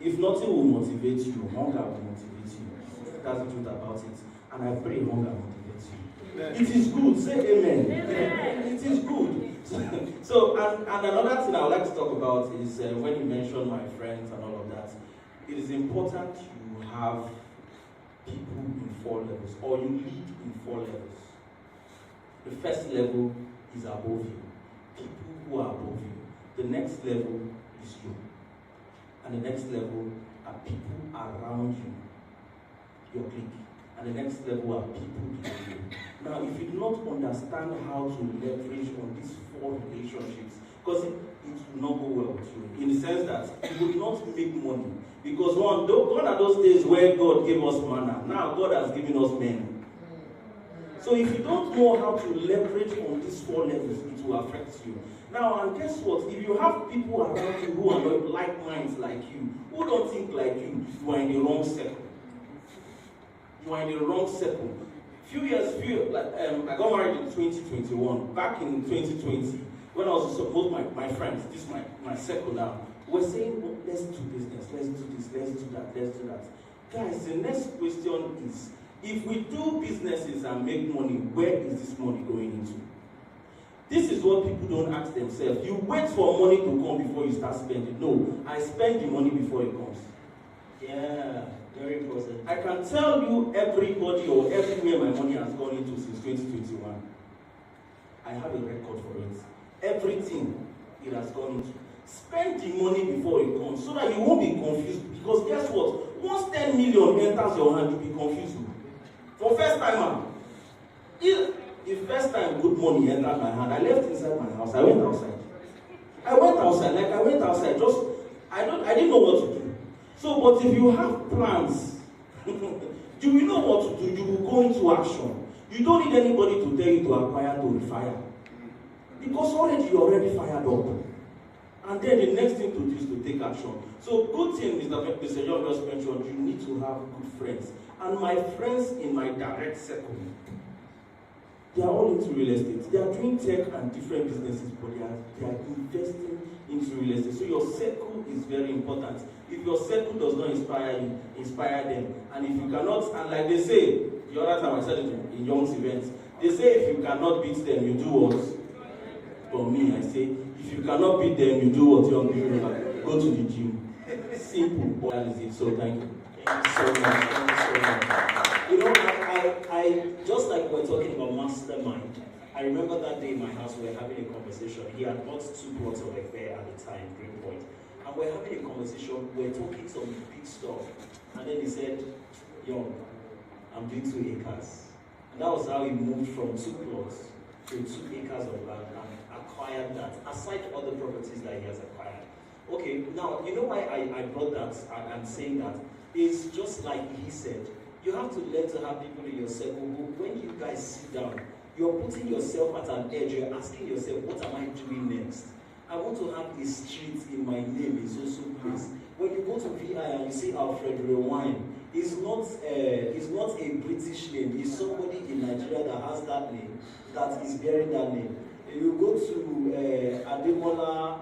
If nothing will motivate you, hunger will motivate you. That's the truth about it. And I pray hunger motivates you. Amen. It is good. Say amen. Amen. It is good. So, and another thing I would like to talk about is when you mention my friends and all of that, it is important you have people in 4 levels, or you lead in 4 levels. The first level is above you. People who are above you. The next level is you. And the next level are people around you, your clique. And the next level are people below you. Now, if you do not understand how to leverage on these 4 relationships, because it will not go well with you, in the sense that you will not make money. Because gone are those days where God gave us manna. Now God has given us men. So if you don't know how to leverage on these 4 levels, it will affect you. Now, and guess what? If you have people around you who are not like minds like you, who don't think like you are in the wrong circle. You are in the wrong circle. I got married in 2021. Back in 2020, when I was supposed my friends, this is my circle now, were saying, oh, let's do business, let's do this, let's do that, let's do that. Guys, the next question is, if we do businesses and make money, where is this money going into? This is what people don't ask themselves. You wait for money to come before you start spending. No, I spend the money before it comes. Yeah, very important. I can tell you everybody or everywhere my money has gone into since 2021. I have a record for it. Everything it has gone into. Spend the money before it comes so that you won't be confused. Because guess what? Once 10 million enters your hand, you'll be confused. For first timer, if the first time good money entered my hand, I left inside my house. I went outside. I went outside. I didn't know what to do. So, but if you have plans, you will know what to do. You will go into action. You don't need anybody to tell you to acquire, to refire. Because you're already fired up. And then the next thing to do is to take action. So, good thing is that Mr. John just mentioned, you need to have good friends. And my friends in my direct circle, they are all into real estate. They are doing tech and different businesses, but they are investing into real estate. So your circle is very important. If your circle does not inspire you, inspire them. And if you cannot, and like they say, the other time I said it in Young's events, they say if you cannot beat them, you do what? For me, I say, if you cannot beat them, you do what? Young people like, go to the gym. Simple. That is it. So thank you. Thank you so much. Thank you so much. You know, I just like we're talking about mastermind. I remember that day in my house we were having a conversation. He had bought 2 plots of affair at the time, Greenpoint. And we're having a conversation, we're talking some big stuff. And then he said, Young, I'm doing 2 acres. And that was how he moved from 2 plots to 2 acres of land and acquired that, aside other properties that he has acquired. Okay, now, you know why I brought that, I'm saying that, is just like he said, you have to learn to have people in your circle who, when you guys sit down, you're putting yourself at an edge, you're asking yourself, what am I doing next? I want to have a street in my name in so place. When you go to VI and you see Alfred Rewine, it's not a British name, it's somebody in Nigeria that has that name, that is bearing that name. You go to Ademola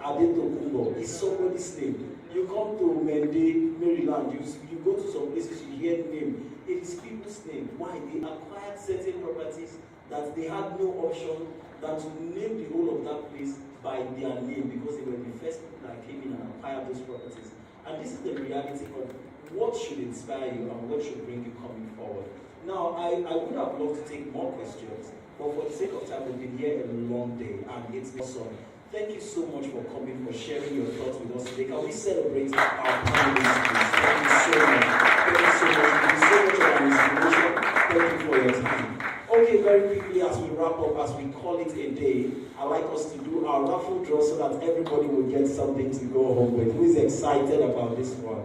Adetokunbo, it's somebody's name. You come to Mende, Maryland, you go to some places, you hear the name. It is people's name. Why? They acquired certain properties that they had no option than to name the whole of that place by their name because they were the first people that came in and acquired those properties. And this is the reality of what should inspire you and what should bring you coming forward. Now, I would have loved to take more questions, but for the sake of time, we've been here a long day and it's been awesome. Thank you so much for coming, for sharing your thoughts with us today. Can we celebrate our panelists, please? Thank you so much. Thank you so much. Thank you so much for our inspiration. Thank you for your time. Okay, very quickly as we wrap up, as we call it a day, I'd like us to do our raffle draw so that everybody will get something to go home with. Who is excited about this one?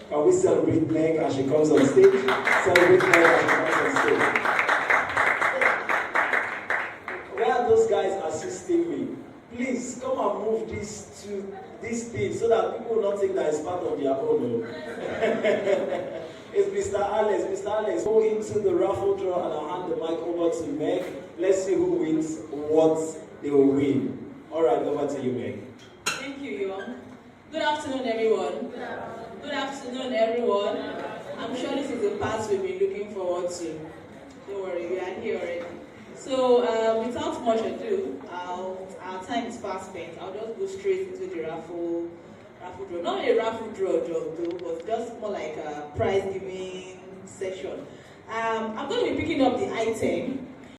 Can we celebrate Meg as she comes on stage? Celebrate Meg as she comes on stage. Where are those guys assisting me? Please come and move this to this thing so that people will not think that it's part of their own. It's Mr. Alex. Mr. Alex, go into the raffle draw and I'll hand the mic over to Meg. Let's see who wins what they will win. All right, over to you, Meg. Thank you, Young. Good afternoon, everyone. Good afternoon, everyone. I'm sure this is the part we've been looking forward to. Don't worry, we are here already. So, without much ado, our time is fast spent. I'll just go straight into the raffle draw. Not a raffle draw though, but just more like a prize giving session. I'm going to be picking up the item